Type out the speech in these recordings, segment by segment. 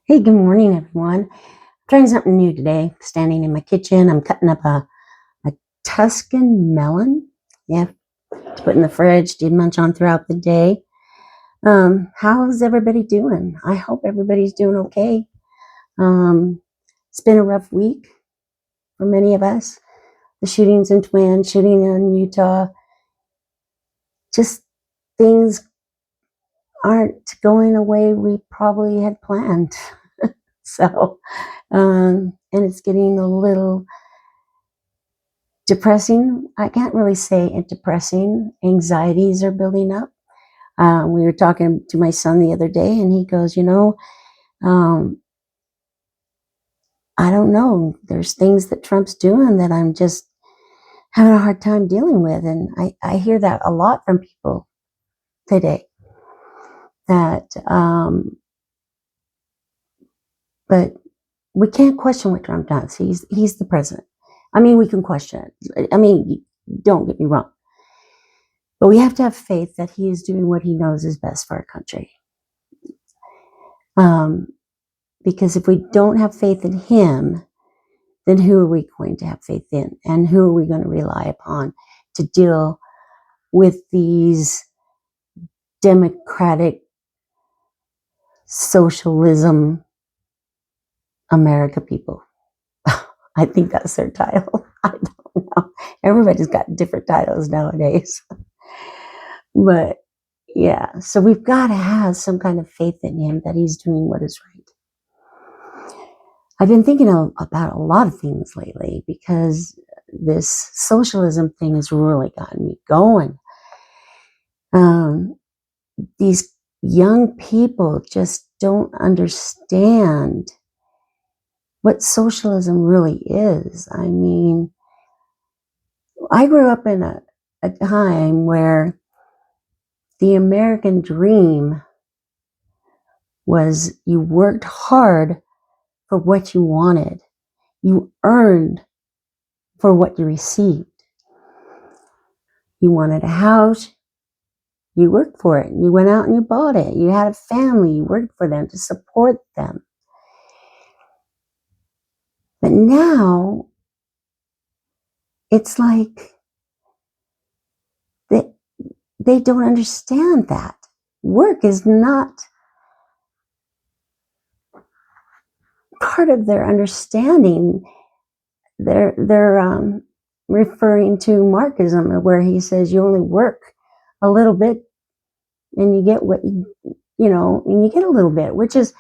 Hey, good morning, everyone. Trying something new today. Standing in my kitchen, I'm cutting up a Tuscan melon. Yeah, to put in the fridge, to munch on throughout the day. How's everybody doing? I hope everybody's doing okay. Um, it's been a rough week for many of us. The shootings in Twin, shooting in Utah, just things aren't going the way we probably had planned. So, and it's getting a little depressing. I can't really say it depressing. Anxieties are building up. We were talking to my son the other day, and he goes, um, I don't know. There's things that Trump's doing that I'm just having a hard time dealing with. And I hear that a lot from people today. But we can't question what Trump does. He's the president. I mean, we can question it. I mean, don't get me wrong. But we have to have faith that he is doing what he knows is best for our country. Um, because if we don't have faith in him, then who are we going to have faith in? And who are we going to rely upon to deal with these democratic socialism America people? I think that's their title. I don't know. Everybody's got different titles nowadays. But yeah, so we've got to have some kind of faith in him that he's doing what is right. I've been thinking about a lot of things lately because this socialism thing has really gotten me going. These young people just don't understand what socialism really is. I mean, I grew up in a time where the American dream was you worked hard for what you wanted. You earned for what you received. You wanted a house, you worked for it. You went out and you bought it. You had a family, you worked for them to support them. But now it's like they don't understand that. Work is not part of their understanding. They're referring to Marxism, where he says you only work a little bit and you get what and you get a little bit, which is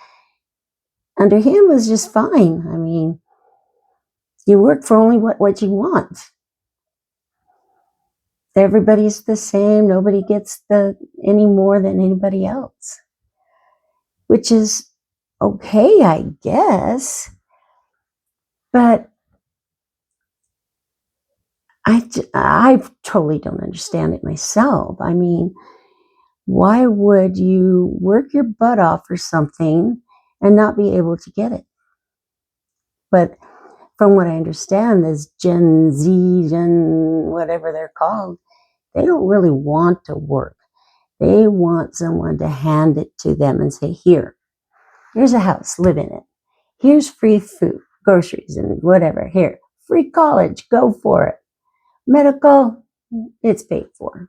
under him was just fine. I mean, you work for only what you want. Everybody's the same. Nobody gets any more than anybody else, which is okay, I guess. But I totally don't understand it myself. I mean, why would you work your butt off for something and not be able to get it? But from what I understand, this Gen Z, Gen whatever they're called, they don't really want to work. They want someone to hand it to them and say, here's a house, live in it. Here's free food, groceries, and whatever. Here, free college, go for it. Medical, it's paid for.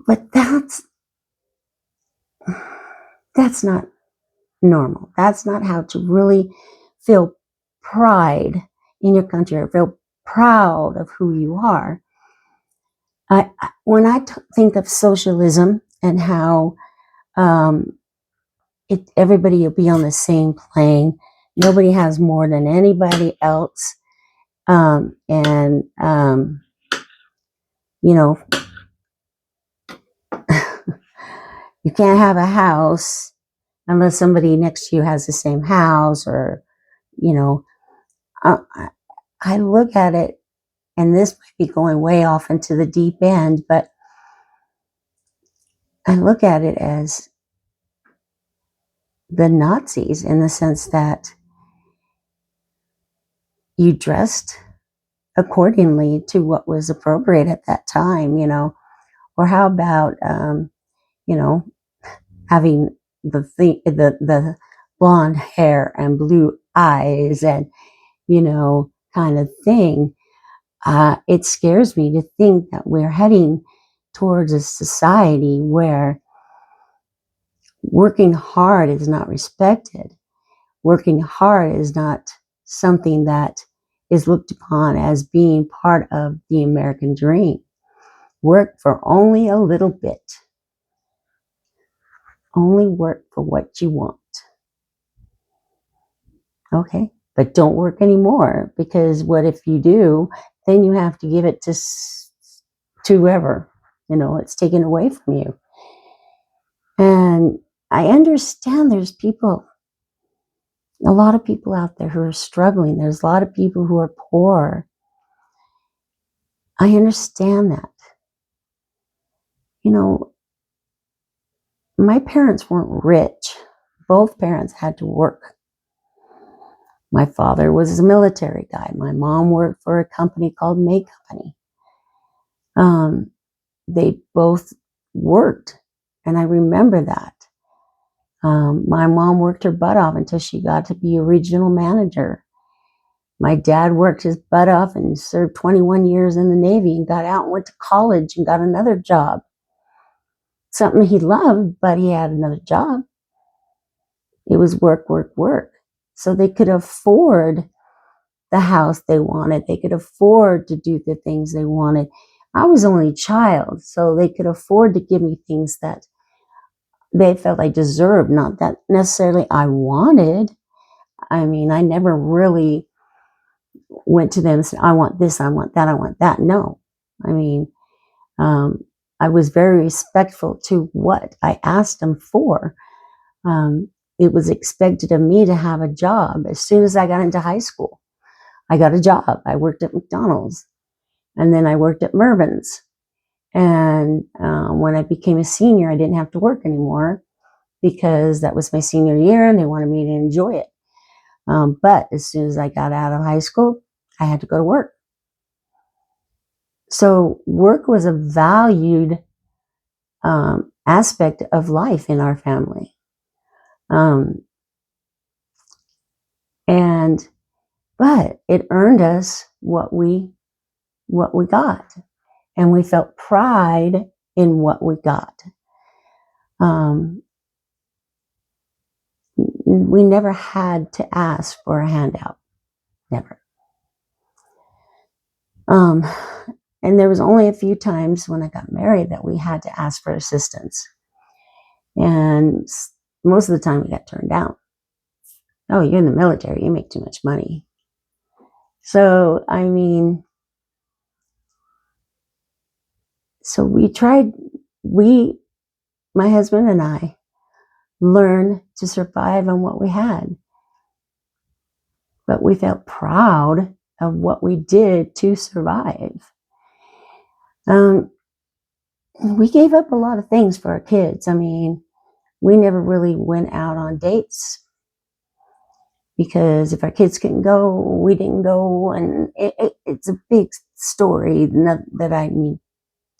But that's not normal. That's not how to really feel pride in your country or feel proud of who you are. When I think of socialism and how everybody will be on the same plane, nobody has more than anybody else, and you know, you can't have a house unless somebody next to you has the same house, or you know, I look at it, and this might be going way off into the deep end, but I look at it as the Nazis in the sense that you dressed accordingly to what was appropriate at that time, or how about, you know, having the blonde hair and blue eyes and, kind of thing. It scares me to think that we're heading towards a society where working hard is not respected. Working hard is not something that is looked upon as being part of the American dream. Work for only a little bit. Only work for what you want. Okay, but don't work anymore, because what if you do? Then you have to give it to whoever. It's taken away from you. And I understand there's a lot of people out there who are struggling. There's a lot of people who are poor. I understand that. My parents weren't rich. Both parents had to work. My father was a military guy. My mom worked for a company called May Company. They both worked, and I remember that. My mom worked her butt off until she got to be a regional manager. My dad worked his butt off and served 21 years in the Navy and got out and went to college and got another job. Something he loved, but he had another job. It was work, work, work. So they could afford the house they wanted. They could afford to do the things they wanted. I was only a child, so they could afford to give me things that they felt I deserved, not that necessarily I wanted. I mean, I never really went to them and said, I want this, I want that, I want that. No. I mean, I was very respectful to what I asked them for. It was expected of me to have a job. As soon as I got into high school, I got a job. I worked at McDonald's, and then I worked at Mervyn's. And when I became a senior, I didn't have to work anymore because that was my senior year and they wanted me to enjoy it. But as soon as I got out of high school, I had to go to work. So work was a valued aspect of life in our family. But it earned us what we got. And we felt pride in what we got. We never had to ask for a handout. Never. And there was only a few times when I got married that we had to ask for assistance. And most of the time we got turned down. Oh, you're in the military, you make too much money. So, I mean, my husband and I learned to survive on what we had. But we felt proud of what we did to survive. We gave up a lot of things for our kids. I mean, we never really went out on dates because if our kids couldn't go, we didn't go. And it's a big story that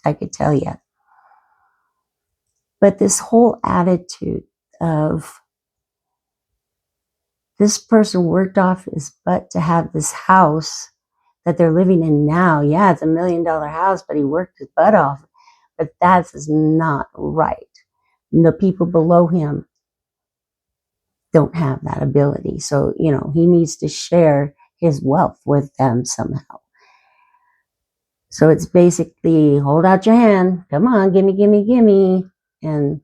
I could tell you. But this whole attitude of this person worked off his butt to have this house that they're living in now. Yeah, it's $1 million house, but he worked his butt off. But that is not right. The people below him don't have that ability. So, he needs to share his wealth with them somehow. So it's basically, hold out your hand. Come on, gimme, gimme, gimme. And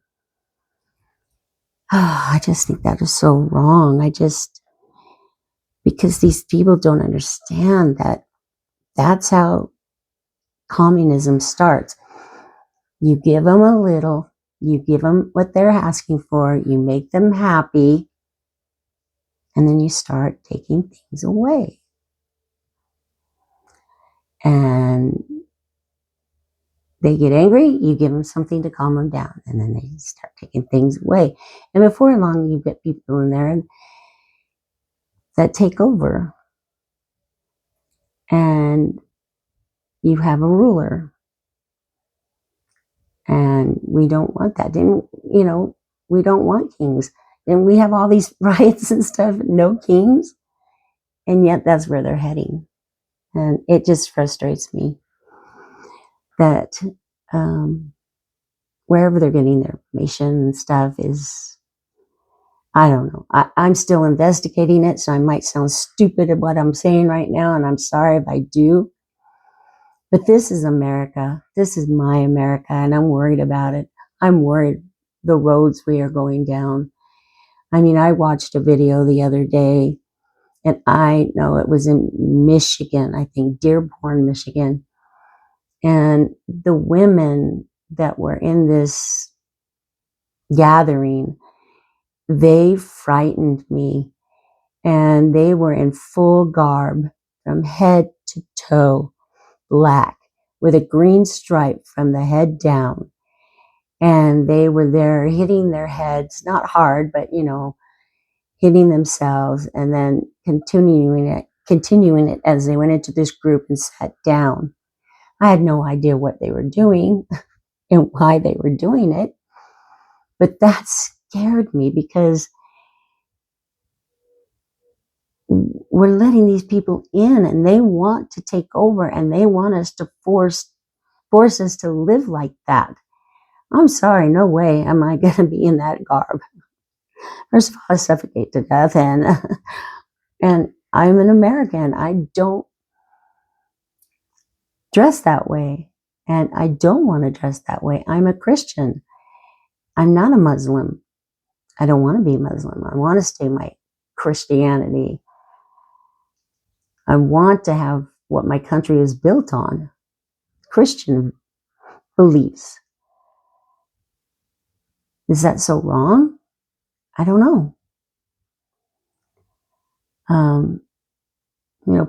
I just think that is so wrong. Because these people don't understand that that's how communism starts. You give them a little, you give them what they're asking for, you make them happy, and then you start taking things away. And they get angry, you give them something to calm them down, and then they start taking things away. And before long, you get people in there that take over. And you have a ruler. And we don't want that. We don't want kings. And we have all these riots and stuff, no kings. And yet that's where they're heading. And it just frustrates me that wherever they're getting their information and stuff is, I don't know. I'm still investigating it, so I might sound stupid at what I'm saying right now, and I'm sorry if I do. But this is America. This is my America, and I'm worried about it. I'm worried the roads we are going down. I mean, I watched a video the other day, and I know it was in Michigan, I think Dearborn, Michigan. And the women that were in this gathering, they frightened me. And they were in full garb from head to toe, black, with a green stripe from the head down. And they were there hitting their heads, not hard, but hitting themselves, and then continuing it as they went into this group and sat down. I had no idea what they were doing and why they were doing it, but that scared me because we're letting these people in and they want to take over and they want us to force us to live like that. I'm sorry, no way am I going to be in that garb. First of all, I suffocate to death, and I'm an American. I don't dress that way, and I don't want to dress that way. I'm a Christian. I'm not a Muslim. I don't want to be Muslim. I want to stay my Christianity. I want to have what my country is built on, Christian beliefs. Is that so wrong? I don't know.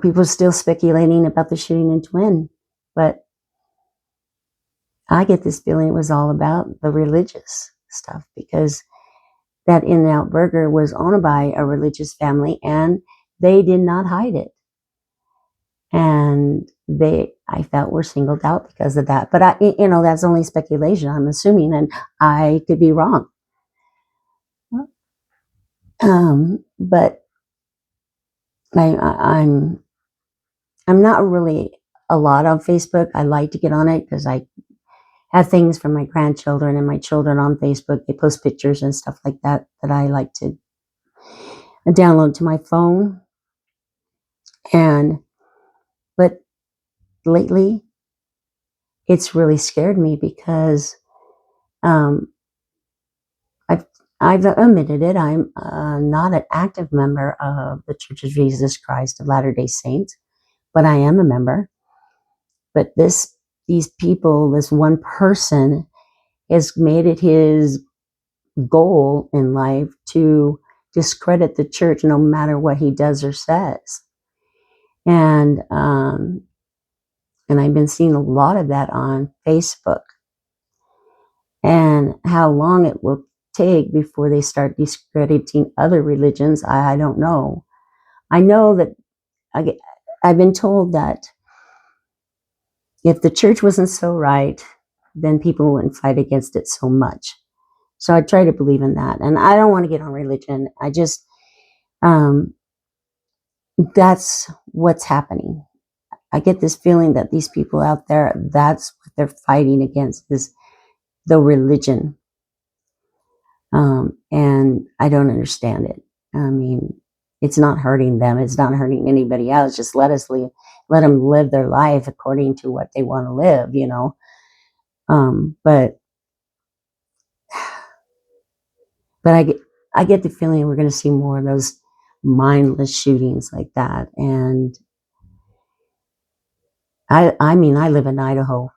People are still speculating about the shooting in Twin, but I get this feeling it was all about the religious stuff, because that In-N-Out Burger was owned by a religious family and they did not hide it. And I felt, were singled out because of that. But that's only speculation, I'm assuming, and I could be wrong. But I'm not really a lot on Facebook. I like to get on it because I have things from my grandchildren and my children on Facebook. They post pictures and stuff like that I like to download to my phone. But lately, it's really scared me because I've admitted it. I'm not an active member of the Church of Jesus Christ of Latter-day Saints, but I am a member. But these people, this one person, has made it his goal in life to discredit the church no matter what he does or says. And I've been seeing a lot of that on Facebook. And how long it will take before they start discrediting other religions, I don't know. I know that I've been told that if the church wasn't so right, then people wouldn't fight against it so much. So I try to believe in that. And I don't want to get on religion. I just, that's what's happening. I get this feeling that these people out there, that's what they're fighting against, is the religion. And I don't understand it. I mean, it's not hurting them. It's not hurting anybody else. Just let them live their life according to what they want to live, But I get the feeling we're going to see more of those mindless shootings like that. And I mean, I live in Idaho,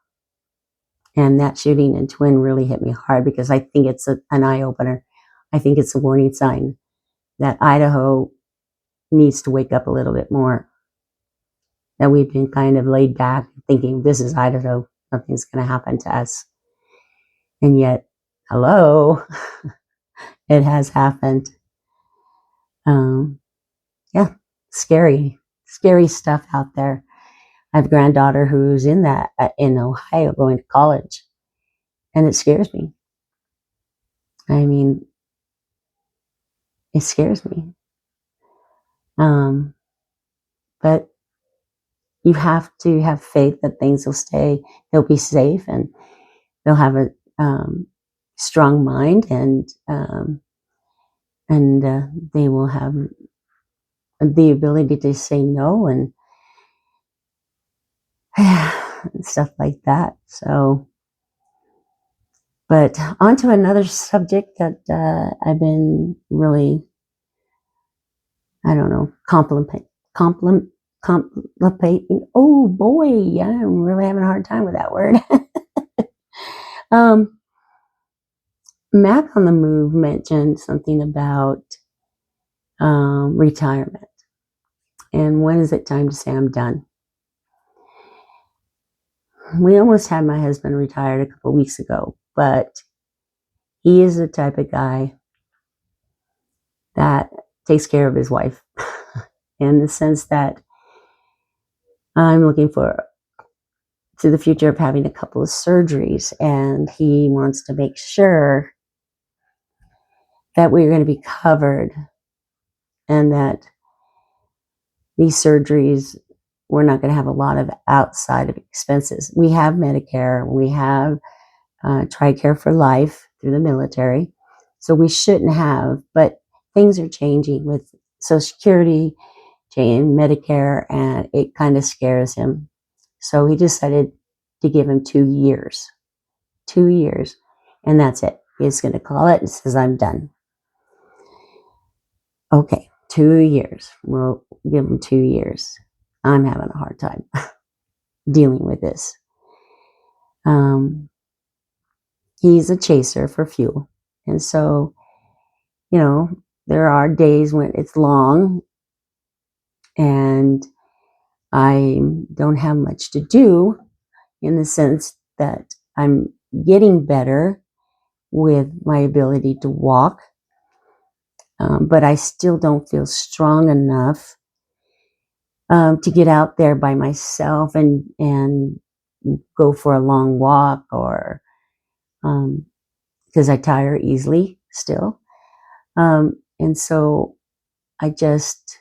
and that shooting in Twin really hit me hard because I think it's an eye opener. I think it's a warning sign that Idaho needs to wake up a little bit more. That we've been kind of laid back thinking this is Idaho, nothing's going to happen to us. And yet, hello, it has happened. Yeah, scary stuff out there. I have a granddaughter who's in Ohio going to college, and it scares me. I mean, It scares me. But you have to have faith that things will stay, they'll be safe, and they'll have a strong mind, and they will have the ability to say no and stuff like that. So, but on to another subject that I've been really, I don't know, contemplating. Oh boy, I'm really having a hard time with that word. um, Mac on the Move mentioned something about retirement and when is it time to say I'm done. We almost had my husband retired a couple weeks ago, but he is the type of guy that takes care of his wife in the sense that I'm looking for to the future of having a couple of surgeries, and he wants to make sure that we're going to be covered and that these surgeries, we're not going to have a lot of outside of expenses. We have Medicare, we have TRICARE for life through the military, so we shouldn't have, but things are changing with Social Security, Medicare, and it kind of scares him. So he decided to give him 2 years. 2 years. And that's it. He's going to call it and says, I'm done. Okay, 2 years. We'll give him 2 years. I'm having a hard time dealing with this. He's a chaser for fuel. And so, there are days when it's long and I don't have much to do, in the sense that I'm getting better with my ability to walk, but I still don't feel strong enough to get out there by myself and go for a long walk, or because I tire easily still. And so I just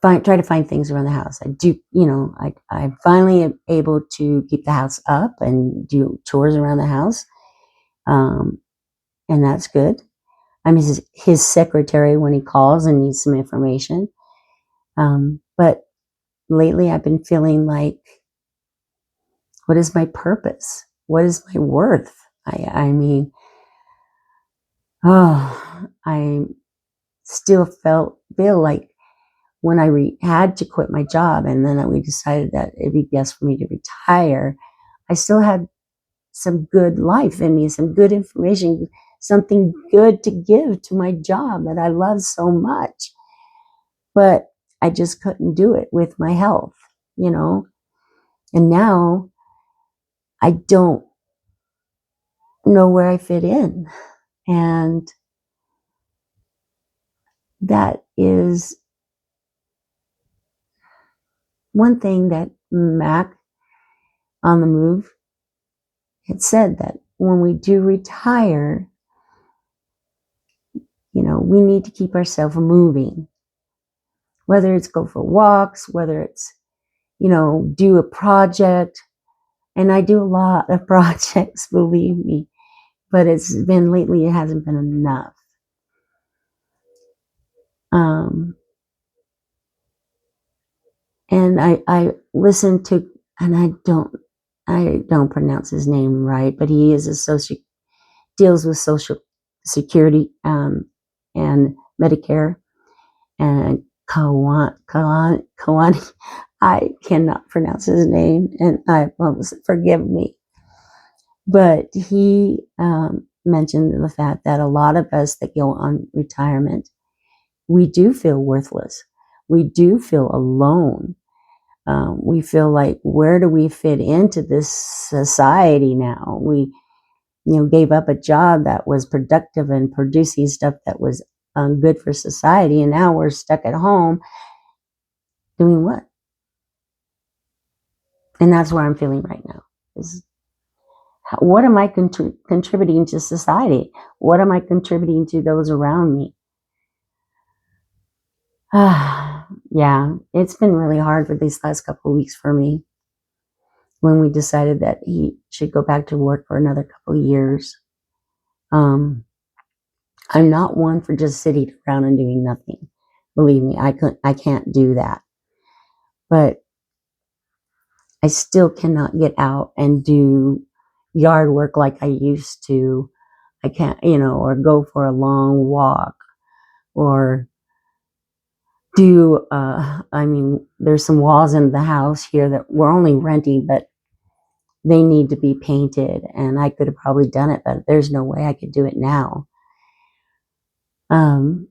try to find things around the house. I do, I finally am able to keep the house up and do chores around the house. And that's good. I'm his secretary when he calls and needs some information. But lately I've been feeling like, what is my purpose? What is my worth? I mean, I still feel like when I had to quit my job, and then we decided that it'd be best for me to retire, I still had some good life in me, some good information, something good to give to my job that I love so much. But I just couldn't do it with my health, And now I don't know where I fit in. And that is one thing that Mac on the Move had said, that when we do retire, we need to keep ourselves moving, whether it's go for walks, whether it's, do a project. And I do a lot of projects, believe me, but it's been lately, it hasn't been enough. And I listened to, and I don't pronounce his name right, but he is deals with Social Security and Medicare, and Kawani. I cannot pronounce his name, and forgive me. But he mentioned the fact that a lot of us that go on retirement, we do feel worthless. We do feel alone. We feel like, where do we fit into this society now? We, gave up a job that was productive and producing stuff that was good for society, and now we're stuck at home doing what? And that's where I'm feeling right now. Is What am I contributing to society? What am I contributing to those around me? Yeah, it's been really hard for these last couple of weeks for me when we decided that he should go back to work for another couple of years. Um, I'm not one for just sitting around and doing nothing. Believe me, I can't do that. But I still cannot get out and do yard work like I used to. I can't, or go for a long walk or do, there's some walls in the house here that we're only renting, but they need to be painted, and I could have probably done it, but there's no way I could do it now. The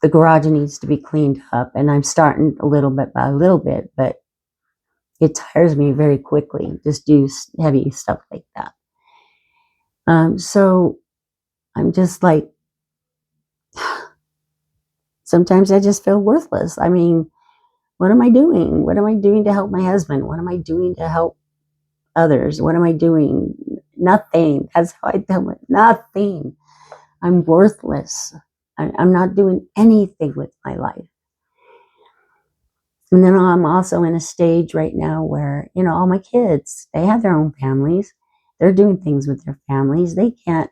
garage needs to be cleaned up, and I'm starting a little bit by a little bit, but it tires me very quickly. Just do heavy stuff like that. So I'm just like, sometimes I just feel worthless. I mean, what am I doing? What am I doing to help my husband? What am I doing to help others? What am I doing? Nothing. That's how I tell it. Nothing. I'm worthless. I'm not doing anything with my life. And then I'm also in a stage right now where, all my kids, they have their own families. They're doing things with their families. They can't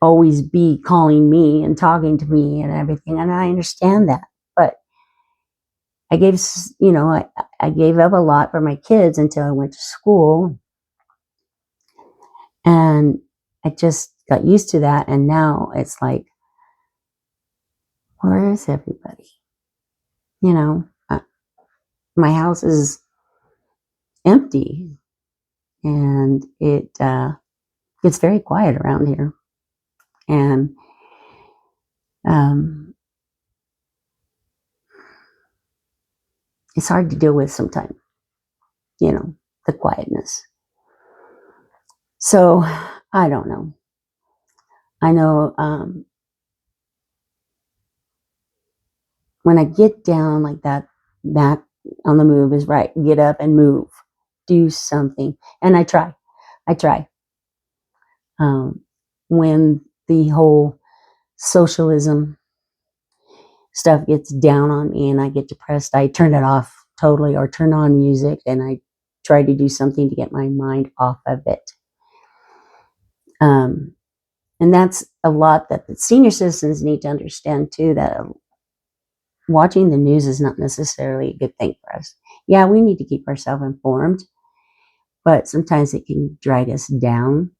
always be calling me and talking to me and everything. And I understand that. But I gave, I gave up a lot for my kids until I went to school. And I just got used to that. And now it's like, where is everybody? My house is empty, and it gets very quiet around here. And it's hard to deal with sometimes, the quietness. So I don't know. I know when I get down like that, back on the move is right. Get up and move. Do something. And I try. When the whole socialism stuff gets down on me and I get depressed, I turn it off totally or turn on music, and I try to do something to get my mind off of it. And that's a lot that the senior citizens need to understand too, that watching the news is not necessarily a good thing for us. Yeah, we need to keep ourselves informed, but sometimes it can drag us down,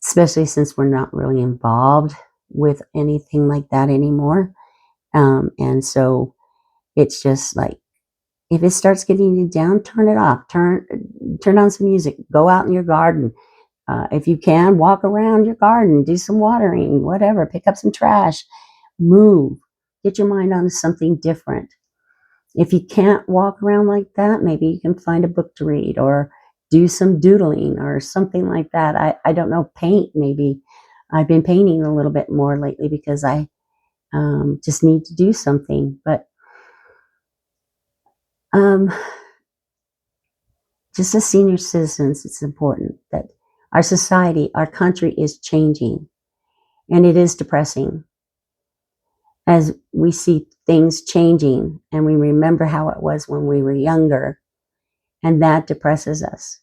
especially since we're not really involved with anything like that anymore. And so it's just like, if it starts getting you down, turn it off. Turn on some music. Go out in your garden. If you can, walk around your garden, do some watering, whatever. Pick up some trash. Move. Get your mind on something different. If you can't walk around like that, maybe you can find a book to read or do some doodling or something like that. I don't know, paint maybe. I've been painting a little bit more lately because I just need to do something. But just as senior citizens, it's important that our society, our country is changing, and it is depressing as we see things changing and we remember how it was when we were younger, and that depresses us.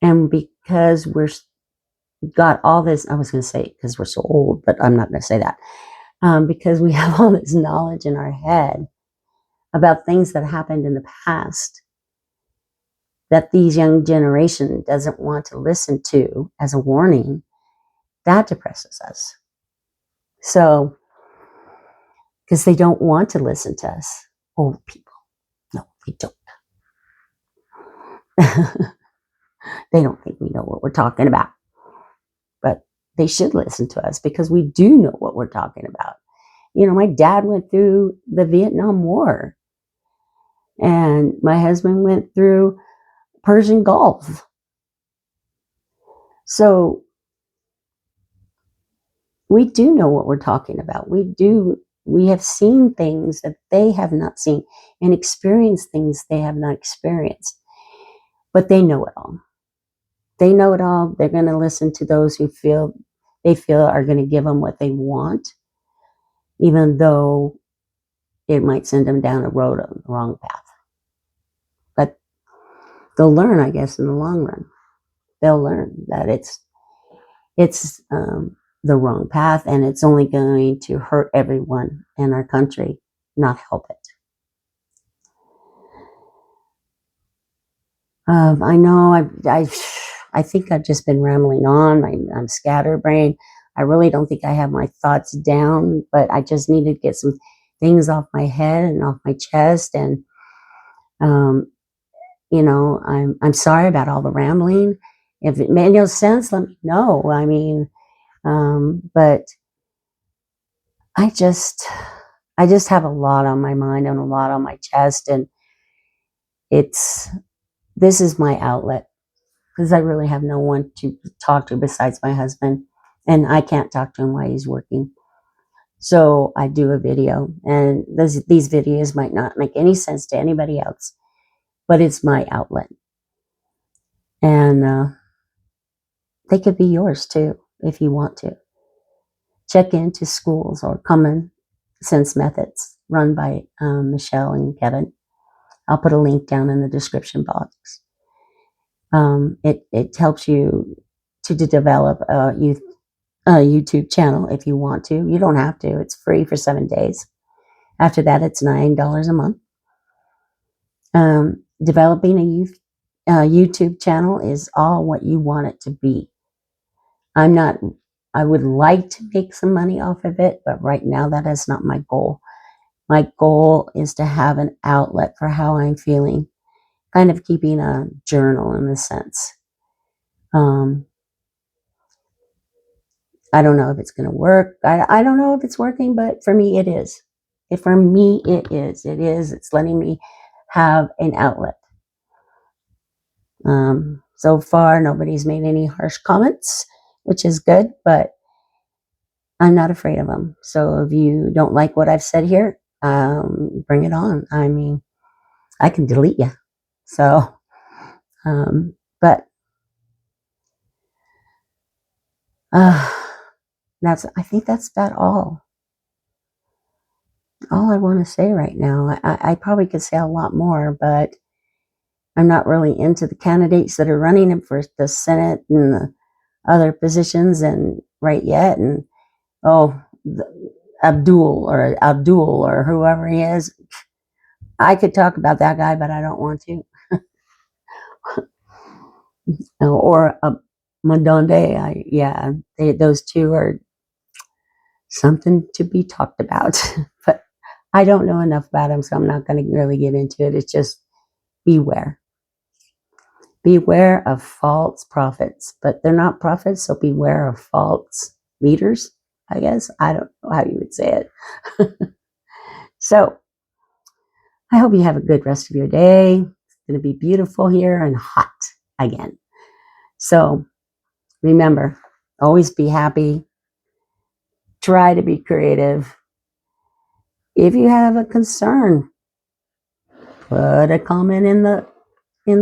And because got all this, I was going to say because we're so old, but I'm not going to say that, because we have all this knowledge in our head about things that happened in the past that these young generation doesn't want to listen to as a warning, that depresses us. So, because they don't want to listen to us, old people. No, they don't. They don't think we know what we're talking about. But they should listen to us because we do know what we're talking about. My dad went through the Vietnam War, and my husband went through Persian Gulf. So we do know what we're talking about. We have seen things that they have not seen and experienced things they have not experienced. But they know it all. They know it all. They're going to listen to those who they feel are going to give them what they want, even though it might send them down a road on the wrong path. But they'll learn, I guess, in the long run. They'll learn that it's the wrong path, and it's only going to hurt everyone in our country, not help it. I know I think I've just been rambling on. I'm scatterbrained. I really don't think I have my thoughts down, but I just need to get some things off my head and off my chest. And I'm sorry about all the rambling. If it made no sense, let me know. I mean, but I just have a lot on my mind and a lot on my chest, and this is my outlet, because I really have no one to talk to besides my husband, and I can't talk to him while he's working. So I do a video, and these videos might not make any sense to anybody else, but it's my outlet. And they could be yours too, if you want to. Check into schools or common sense methods run by Michelle and Kevin. I'll put a link down in the description box. It helps you to develop a YouTube channel if you want to. You don't have to. It's free for 7 days. After that, it's $9 a month. Developing a YouTube channel is all what you want it to be. I would like to make some money off of it, but right now that is not my goal. My goal is to have an outlet for how I'm feeling, kind of keeping a journal in a sense. I don't know if it's going to work. I don't know if it's working, but for me, it is. For me, it is. It is. It's letting me have an outlet. So far, nobody's made any harsh comments, which is good, but I'm not afraid of them. So if you don't like what I've said here, bring it on. I mean, I can delete you. So, but I think that's about all I want to say right now. I probably could say a lot more, but I'm not really into the candidates that are running for the Senate and the other positions and right yet. And Abdul or whoever he is, I could talk about that guy, but I don't want to. Or Madonde, those two are something to be talked about. But I don't know enough about them, so I'm not going to really get into it. It's just beware. Beware of false prophets, but they're not prophets, so beware of false leaders, I guess. I don't know how you would say it. So I hope you have a good rest of your day. It's going to be beautiful here and hot again. So remember, always be happy. Try to be creative. If you have a concern, put a comment in the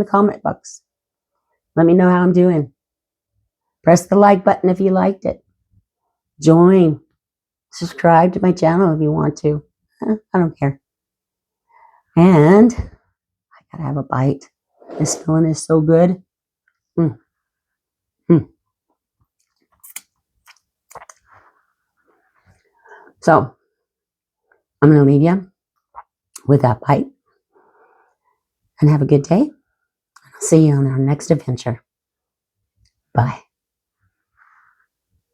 comment box. Let me know how I'm doing. Press the like button if you liked it. Join. Subscribe to my channel if you want to. I don't care. And I gotta have a bite. This filling is so good. So I'm gonna leave you with that bite. And have a good day. I'll see you on our next adventure. Bye.